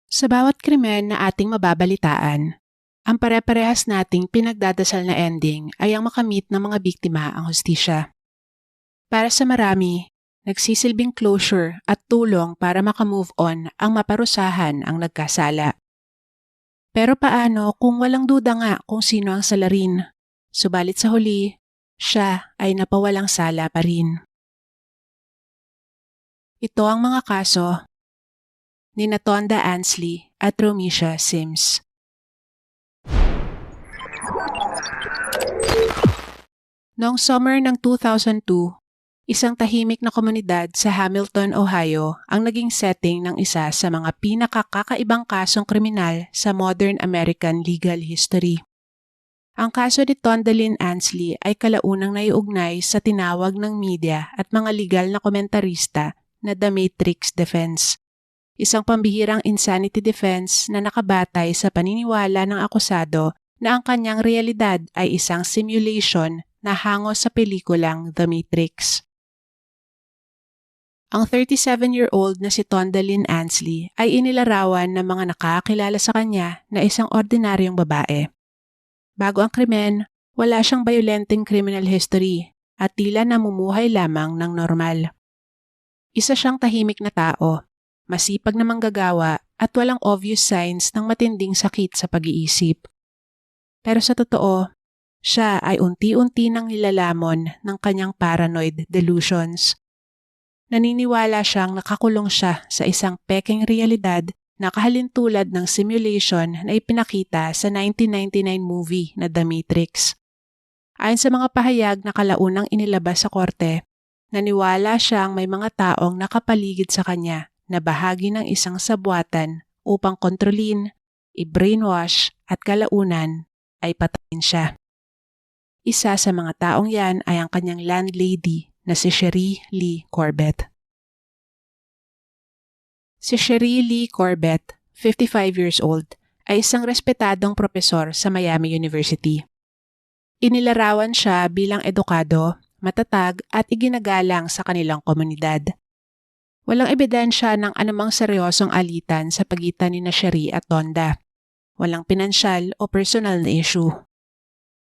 Sa bawat krimen na ating mababalitaan, ang pare-parehas nating pinagdadasal na ending ay ang makamit ng mga biktima ang hustisya. Para sa marami, nagsisilbing closure at tulong para makamove on ang maparusahan ang nagkasala. Pero paano kung walang duda nga kung sino ang salarin? Subalit sa huli, siya ay napawalang sala pa rin. Ito ang mga kaso ni Tonda Ansley at Romisha Sims. Noong summer ng 2002, isang tahimik na komunidad sa Hamilton, Ohio ang naging setting ng isa sa mga pinakakakaibang kasong kriminal sa modern American legal history. Ang kaso ni Tondalyn Ansley ay kalaunang naiugnay sa tinawag ng media at mga legal na komentarista na The Matrix Defense, isang pambihirang insanity defense na nakabatay sa paniniwala ng akusado na ang kanyang realidad ay isang simulation na hango sa pelikulang The Matrix. Ang 37-year-old na si Tondalyn Ansley ay inilarawan ng mga nakakilala sa kanya na isang ordinaryong babae. Bago ang krimen, wala siyang bayolenteng criminal history at tila namumuhay lamang ng normal. Isa siyang tahimik na tao, masipag na manggagawa at walang obvious signs ng matinding sakit sa pag-iisip. Pero sa totoo, siya ay unti-unti nang nilalamon ng kanyang paranoid delusions. Naniniwala siyang nakakulong siya sa isang pekeng realidad na kahalintulad ng simulation na ipinakita sa 1999 movie na The Matrix. Ayon sa mga pahayag na kalaunang inilabas sa korte, naniwala siyang may mga taong nakapaligid sa kanya na bahagi ng isang sabwatan upang kontrolin, i-brainwash at kalaunan ay patayin siya. Isa sa mga taong yan ay ang kanyang landlady na si Cherie Lee Corbett. Si Cherie Lee Corbett, 55 years old, ay isang respetadong propesor sa Miami University. Inilarawan siya bilang edukado, matatag at iginagalang sa kanilang komunidad. Walang ebidensya ng anumang seryosong alitan sa pagitan ni Cherie at Tonda. Walang pinansyal o personal na issue.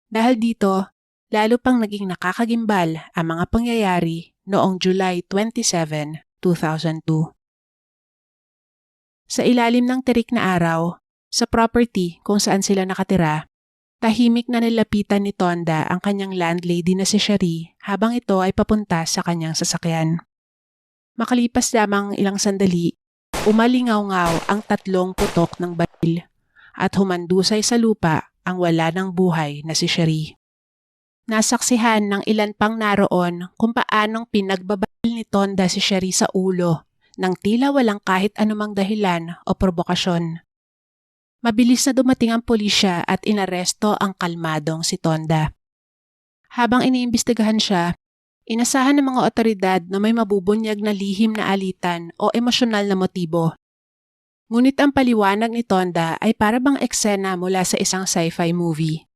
Dahil dito, lalo pang naging nakakagimbal ang mga pangyayari noong July 27, 2002. Sa ilalim ng tirik na araw, sa property kung saan sila nakatira, tahimik na nilapitan ni Tonda ang kanyang landlady na si Cherie habang ito ay papunta sa kanyang sasakyan. Makalipas lamang ilang sandali, umalingaw-ngaw ang 3 putok ng baril at humandusay sa lupa ang wala ng buhay na si Cherie. Nasaksihan ng ilan pang naroon kung paanong pinagbabaril ni Tonda si Cherie sa ulo nang tila walang kahit anumang dahilan o provokasyon. Mabilis na dumating ang pulisya at inaresto ang kalmadong si Tonda. Habang iniimbestigahan siya, inasahan ng mga otoridad na may mabubunyag na lihim na alitan o emosyonal na motibo. Ngunit ang paliwanag ni Tonda ay para bang eksena mula sa isang sci-fi movie.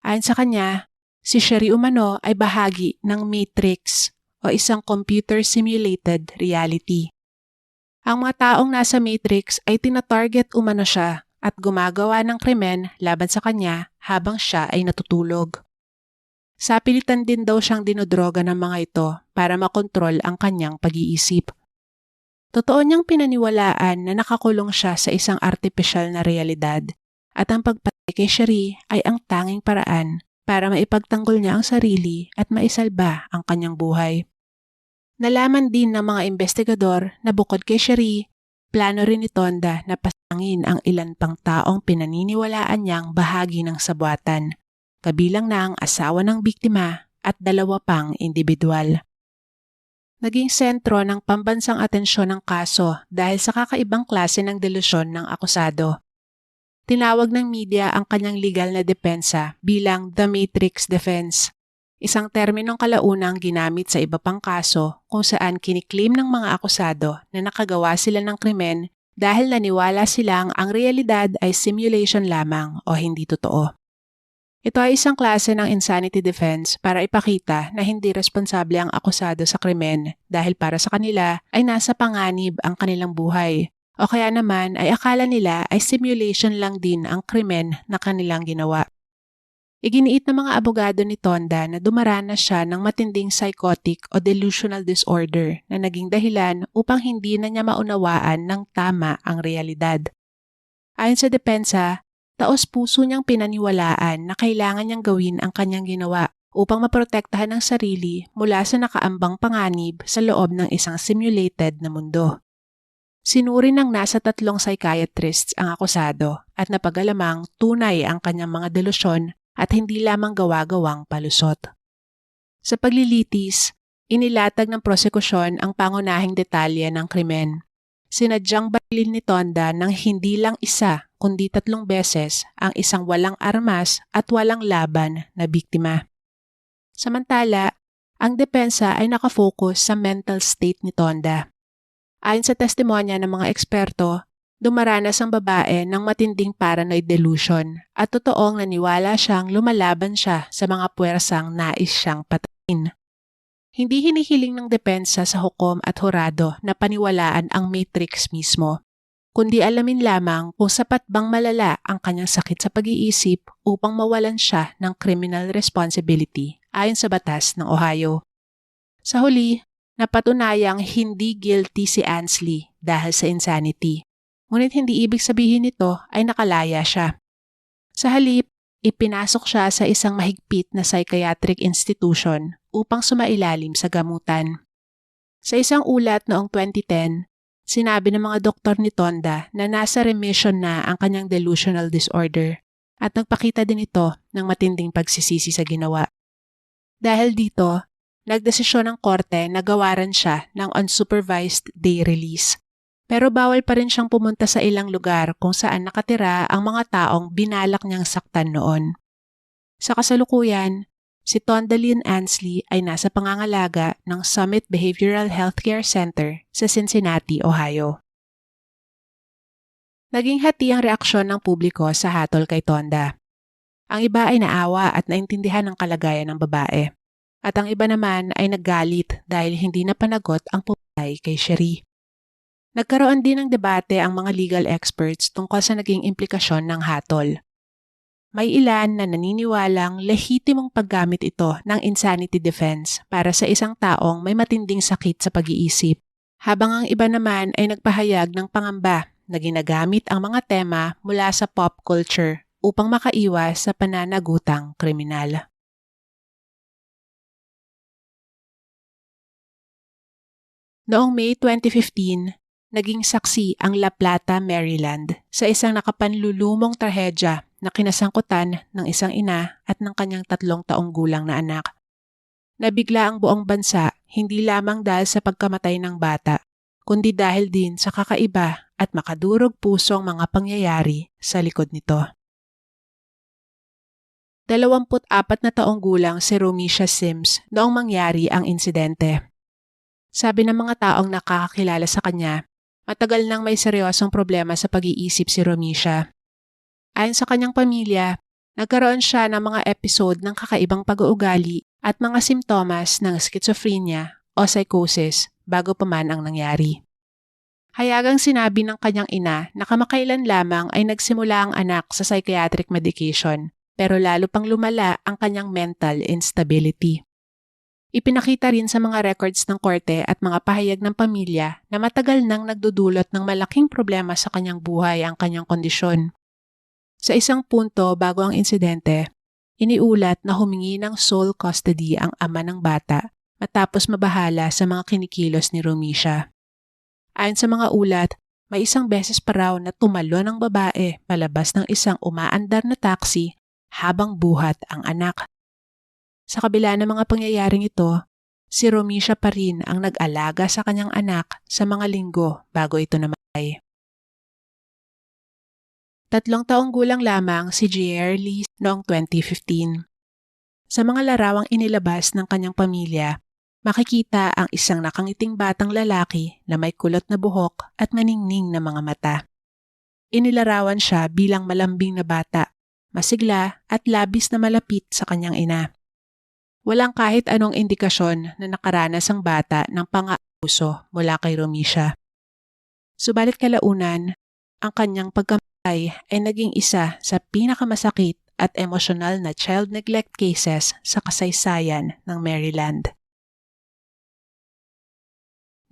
Ayon sa kanya, si Cherie umano ay bahagi ng Matrix o isang computer-simulated reality. Ang mga taong nasa Matrix ay tinatarget umano siya at gumagawa ng krimen laban sa kanya habang siya ay natutulog. Sapilitan din daw siyang dinodroga ng mga ito para makontrol ang kanyang pag-iisip. Totoo niyang pinaniwalaan na nakakulong siya sa isang artificial na realidad at ang pagpatay kay Cherie ay ang tanging paraan para maipagtanggol niya ang sarili at maisalba ang kanyang buhay. Nalaman din ng mga investigador na bukod kay Cherie, plano rin ni Tonda na pasangin ang ilan pang taong pinaniniwalaan niyang bahagi ng sabwatan, kabilang na ang asawa ng biktima at 2 pang individual. Naging sentro ng pambansang atensyon ng kaso dahil sa kakaibang klase ng delusyon ng akusado. Tinawag ng media ang kanyang legal na depensa bilang The Matrix Defense, isang terminong kalaunang ginamit sa iba pang kaso kung saan kiniklaim ng mga akusado na nakagawa sila ng krimen dahil naniwala silang ang realidad ay simulation lamang o hindi totoo. Ito ay isang klase ng insanity defense para ipakita na hindi responsable ang akusado sa krimen dahil para sa kanila ay nasa panganib ang kanilang buhay O kaya naman ay akala nila ay simulation lang din ang krimen na kanilang ginawa. Iginiit ng mga abogado ni Tonda na dumaranas siya ng matinding psychotic o delusional disorder na naging dahilan upang hindi na niya maunawaan ng tama ang realidad. Ayon sa depensa, taos-puso niyang pinaniwalaan na kailangan niyang gawin ang kanyang ginawa upang maprotektahan ang sarili mula sa nakaambang panganib sa loob ng isang simulated na mundo. Sinuri ng nasa 3 psychiatrists ang akusado at napagalamang tunay ang kanyang mga delusyon at hindi lamang gawa-gawang palusot. Sa paglilitis, inilatag ng prosekusyon ang pangunahing detalye ng krimen. Sinadyang barilin ni Tonda ng hindi lang isa kundi 3 beses ang isang walang armas at walang laban na biktima. Samantala, ang depensa ay nakafocus sa mental state ni Tonda. Ayon sa testimonya ng mga eksperto, dumaranas ang babae ng matinding paranoid delusion at totoong naniwala siyang lumalaban siya sa mga puwersang nais siyang patayin. Hindi hinihiling ng depensa sa hukom at hurado na paniwalaan ang Matrix mismo, kundi alamin lamang kung sapat bang malala ang kanyang sakit sa pag-iisip upang mawalan siya ng criminal responsibility ayon sa batas ng Ohio. Sa huli, napatunayang hindi guilty si Ansley dahil sa insanity. Ngunit hindi ibig sabihin nito ay nakalaya siya. Sa halip, ipinasok siya sa isang mahigpit na psychiatric institution upang sumailalim sa gamutan. Sa isang ulat noong 2010, sinabi ng mga doktor ni Tonda na nasa remission na ang kanyang delusional disorder at nagpakita din ito ng matinding pagsisisi sa ginawa. Dahil dito, nagdesisyon ng korte na gawaran siya ng unsupervised day release. Pero bawal pa rin siyang pumunta sa ilang lugar kung saan nakatira ang mga taong binalak niyang saktan noon. Sa kasalukuyan, si Tonda Lynn Ansley ay nasa pangangalaga ng Summit Behavioral Healthcare Center sa Cincinnati, Ohio. Naging hati ang reaksyon ng publiko sa hatol kay Tonda. Ang iba ay naawa at naintindihan ang kalagayan ng babae. At ang iba naman ay naggalit dahil hindi napanagot ang pumatay kay Cherie. Nagkaroon din ng debate ang mga legal experts tungkol sa naging implikasyon ng hatol. May ilan na naniniwalang lehitimong paggamit ito ng insanity defense para sa isang taong may matinding sakit sa pag-iisip, habang ang iba naman ay nagpahayag ng pangamba na ginagamit ang mga tema mula sa pop culture upang makaiwas sa pananagutang kriminal. Noong May 2015, naging saksi ang La Plata, Maryland sa isang nakapanlulumong trahedya na kinasangkutan ng isang ina at ng kanyang 3 taong gulang na anak. Nabigla ang buong bansa hindi lamang dahil sa pagkamatay ng bata, kundi dahil din sa kakaiba at makadurog pusong mga pangyayari sa likod nito. 24 na taong gulang si Romisha Sims noong mangyari ang insidente. Sabi ng mga taong nakakakilala sa kanya, matagal nang may seryosong problema sa pag-iisip si Romisha. Ayon sa kanyang pamilya, nagkaroon siya ng mga episode ng kakaibang pag-uugali at mga simptomas ng schizophrenia o psychosis bago pa man ang nangyari. Hayagang sinabi ng kanyang ina na kamakailan lamang ay nagsimula ang anak sa psychiatric medication pero lalo pang lumala ang kanyang mental instability. Ipinakita rin sa mga records ng korte at mga pahayag ng pamilya na matagal nang nagdudulot ng malaking problema sa kanyang buhay ang kanyang kondisyon. Sa isang punto bago ang insidente, iniulat na humingi ng sole custody ang ama ng bata matapos mabahala sa mga kinikilos ni Romisha. Ayon sa mga ulat, may isang beses pa raw na tumalo ng babae palabas ng isang umaandar na taxi habang buhat ang anak. Sa kabila ng mga pangyayaring ito, si Romisha pa rin ang nag-alaga sa kanyang anak sa mga linggo bago ito namatay. 3 taong gulang lamang si J.R. Lee noong 2015. Sa mga larawang inilabas ng kanyang pamilya, makikita ang isang nakangiting batang lalaki na may kulot na buhok at maningning na mga mata. Inilarawan siya bilang malambing na bata, masigla at labis na malapit sa kanyang ina. Walang kahit anong indikasyon na nakaranas ang bata ng pang-aabuso mula kay Romisha. Subalit kalaunan, ang kanyang pagkamatay ay naging isa sa pinakamasakit at emosyonal na child neglect cases sa kasaysayan ng Maryland.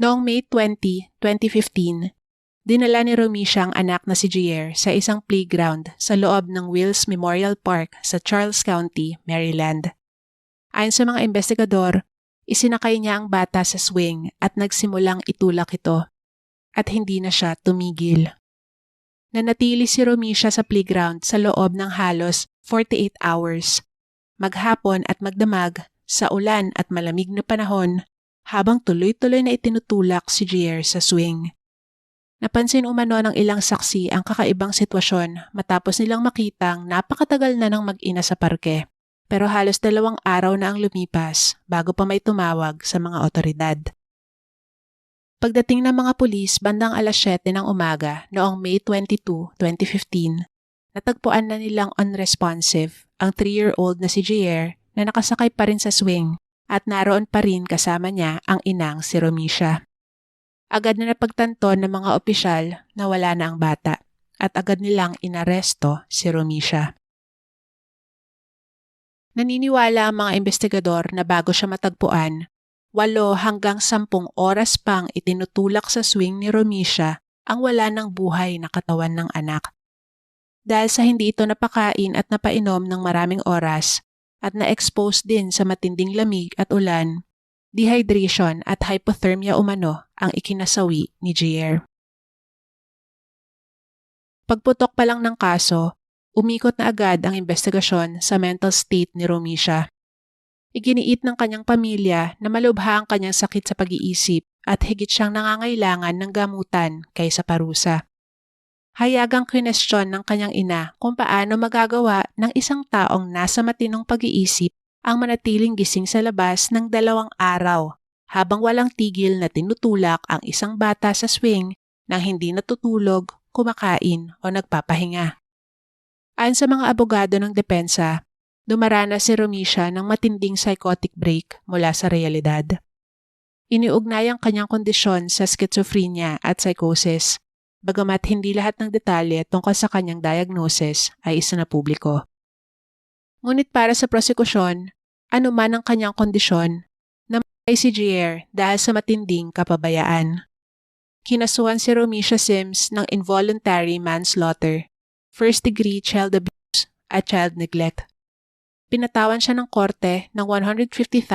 Noong May 20, 2015, dinala ni Romisha ang anak na si Jair sa isang playground sa loob ng Wills Memorial Park sa Charles County, Maryland. Ayon sa mga investigador, isinakay niya ang bata sa swing at nagsimulang itulak ito at hindi na siya tumigil. Nanatili si Romisha sa playground sa loob ng halos 48 hours, maghapon at magdamag, sa ulan at malamig na panahon, habang tuloy-tuloy na itinutulak si Jair sa swing. Napansin umano ng ilang saksi ang kakaibang sitwasyon matapos nilang makitang napakatagal na ng mag-ina sa parke, pero halos 2 araw na ang lumipas bago pa may tumawag sa mga otoridad. Pagdating ng mga pulis bandang alas 7 ng umaga noong May 22, 2015, natagpuan na nilang unresponsive ang 3-year-old na si Jair na nakasakay pa rin sa swing at naroon pa rin kasama niya ang inang si Romisha. Agad na napagtanto ng mga opisyal na wala na ang bata at agad nilang inaresto si Romisha. Naniniwala ang mga investigador na bago siya matagpuan, 8 hanggang 10 oras pang itinutulak sa swing ni Romisha ang wala ng buhay na katawan ng anak. Dahil sa hindi ito napakain at napainom ng maraming oras at na-expose din sa matinding lamig at ulan, dehydration at hypothermia umano ang ikinasawi ni Jair. Pagputok pa lang ng kaso, umikot na agad ang investigasyon sa mental state ni Romisha. Iginiit ng kanyang pamilya na malubha ang kanyang sakit sa pag-iisip at higit siyang nangangailangan ng gamutan kaysa parusa. Hayagang kwinestyon ng kanyang ina kung paano magagawa ng isang taong nasa matinong pag-iisip ang manatiling gising sa labas ng 2 araw habang walang tigil na tinutulak ang isang bata sa swing nang hindi natutulog, kumakain o nagpapahinga. Ayon sa mga abogado ng depensa, dumaranas si Romisha ng matinding psychotic break mula sa realidad. Iniugnay ang kanyang kondisyon sa schizophrenia at psychosis, bagamat hindi lahat ng detalye tungkol sa kanyang diagnosis ay isinapubliko. Ngunit para sa prosekusyon, anuman ang kanyang kondisyon, namatay si Jair dahil sa matinding kapabayaan. Kinasuhan si Romisha Sims ng involuntary manslaughter, first-degree child abuse at child neglect. Pinatawan siya ng korte ng $150,000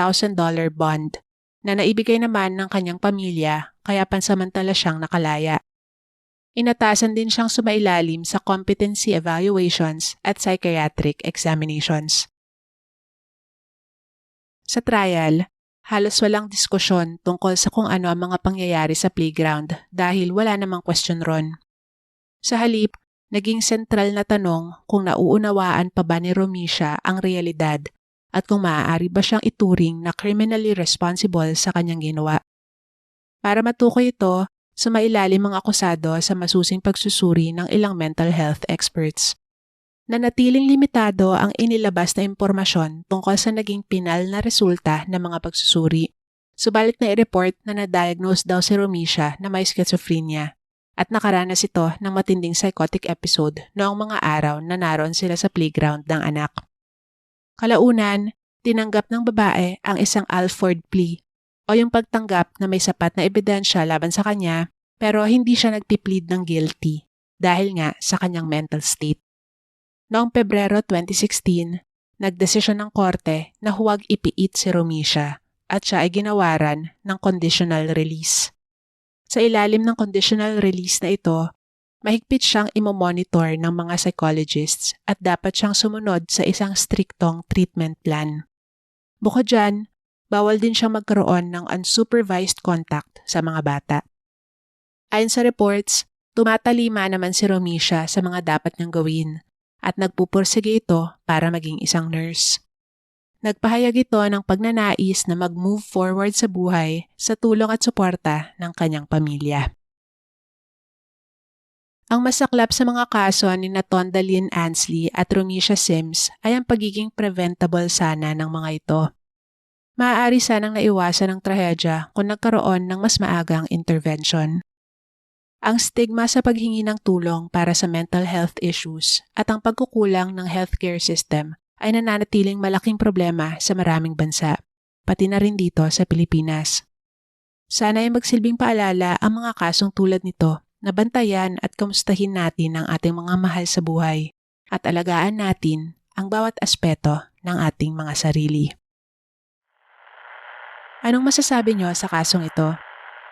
bond na naibigay naman ng kanyang pamilya kaya pansamantala siyang nakalaya. Inatasan din siyang sumailalim sa competency evaluations at psychiatric examinations. Sa trial, halos walang diskusyon tungkol sa kung ano ang mga pangyayari sa playground dahil wala namang question ron. Sa halip, naging sentral na tanong kung nauunawaan pa ba ni Romisha ang realidad at kung maaari ba siyang ituring na criminally responsible sa kanyang ginawa. Para matukoy ito, sumailalim ang akusado sa masusing pagsusuri ng ilang mental health experts. Nanatiling limitado ang inilabas na impormasyon tungkol sa naging pinal na resulta ng mga pagsusuri. Subalit na i-report na na-diagnose daw si Romisha na may schizophrenia at nakaranas ito ng matinding psychotic episode noong mga araw na naroon sila sa playground ng anak. Kalaunan, tinanggap ng babae ang isang Alford plea o yung pagtanggap na may sapat na ebidensya laban sa kanya pero hindi siya nagpi-plead ng guilty dahil nga sa kanyang mental state. Noong Pebrero 2016, nagdesisyon ng korte na huwag ipiit si Romisha at siya ay ginawaran ng conditional release. Sa ilalim ng conditional release na ito, mahigpit siyang imomonitor ng mga psychologists at dapat siyang sumunod sa isang striktong treatment plan. Bukod dyan, bawal din siyang magkaroon ng unsupervised contact sa mga bata. Ayon sa reports, tumatalima naman si Romisha sa mga dapat niyang gawin at nagpupursige ito para maging isang nurse. Nagpahayag ito ng pagnanais na mag-move forward sa buhay sa tulong at suporta ng kanyang pamilya. Ang masaklap sa mga kaso ni Natonda Lynn Ansley at Romisha Sims ay ang pagiging preventable sana ng mga ito. Maaari sanang naiwasan ang trahedya kung nagkaroon ng mas maagang intervention. Ang stigma sa paghingi ng tulong para sa mental health issues at ang pagkukulang ng healthcare system ay nananatiling malaking problema sa maraming bansa, pati na rin dito sa Pilipinas. Sana ay magsilbing paalala ang mga kasong tulad nito na bantayan at kamustahin natin ang ating mga mahal sa buhay at alagaan natin ang bawat aspeto ng ating mga sarili. Anong masasabi nyo sa kasong ito?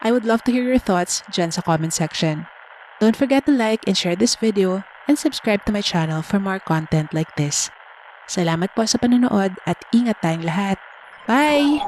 I would love to hear your thoughts dyan sa comment section. Don't forget to like and share this video and subscribe to my channel for more content like this. Salamat po sa panonood at ingat tayong lahat. Bye!